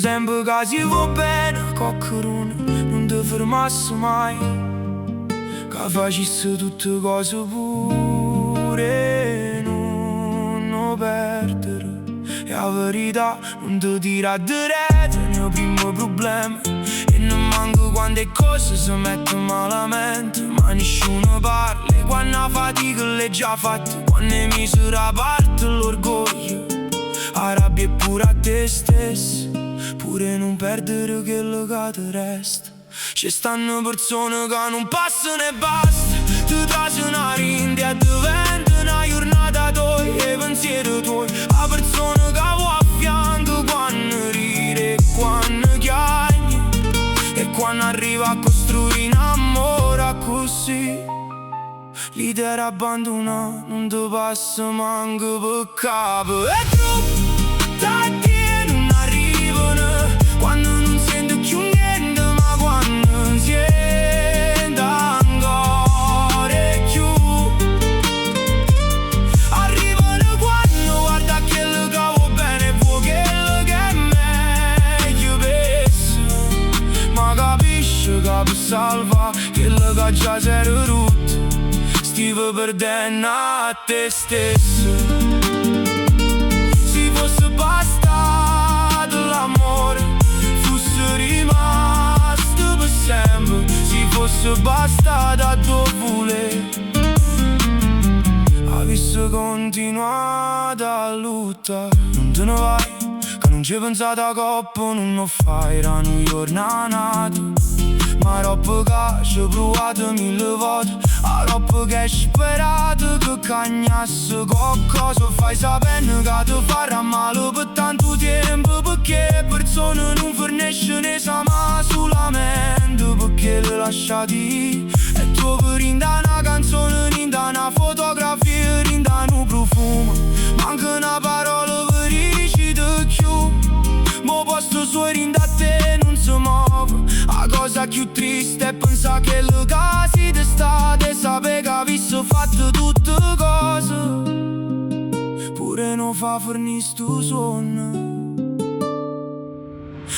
sempre che si va bene, qualcuno non ti fermasse mai, che facesse tutte cose pure non perdere. E la verità non ti tira diretto, il mio primo problema. E non manco quando le cose si mettono malamente, ma nessuno parla quando la fatica l'hai già fatta, quando hai messo da parte l'orgoglio, la rabbia è pure a te stesso, pure non perdere quello che ti resta. Ci stanno persone che non passano e basta, ti trasano una rinda e diventa una giornata tua, e pensieri tuoi, la persona che vuoi a fianco quando ride e quando chiami, e quando arriva a costruire un amore così, l'idea di abbandonare non ti passa manco per capo. E troppo non arrivano quando non sento più niente, ma quando sento ancora più arrivano quando guarda quello che va bene e vuoi quello che è meglio per sé, ma capisci che per salvare quello che già si era rotto stivo perdendo a te stesso. Se fosse bastato l'amore, fosse rimasto per sempre, se fosse bastato a tuo volere, avessi continuato a lottare. Non te ne vai, che non ci pensate a coppa, non lo fai, erano giornate, ma roba che ci ho provato mille volte, a roba che hai sperato che cagnasse qualcosa, fai sapendo che ti farà male per tanto tempo, perché persone non fornisce ne sa mai solamente perché le lasciati. E tu per rinda una canzone, rinda una fotografia, rinda un profumo, manca una parola per dici di più, ma posto suo rinda a te non si muove. La cosa più triste è pensare che le case d'estate sape che avessi fatto tutte cose, pure non fa fornire sto sonno.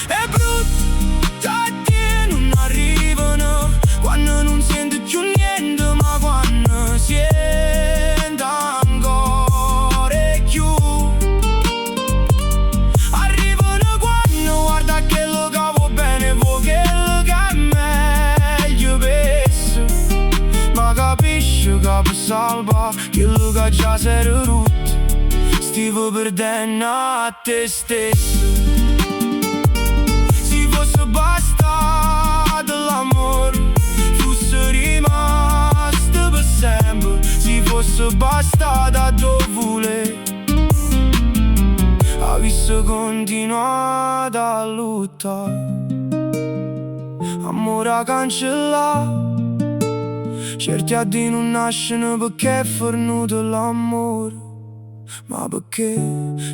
È brutto a te non arrivano quando non senti più niente, ma quando senti ancora più arrivano quando guarda quello che va bene e vuoi quello che è meglio per sé, ma capisci che per salvare quello che già si era rotto stivo perdendo a te stesso. Se fosse bastato l'amore, fosse rimasto per sempre, se fosse bastato a tuo volere, avessi continuato a lottare. Amore a cancellare, certi a di non nascono perché è fornuto l'amore, ma perché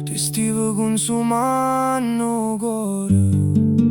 ti stivo consumando cuore.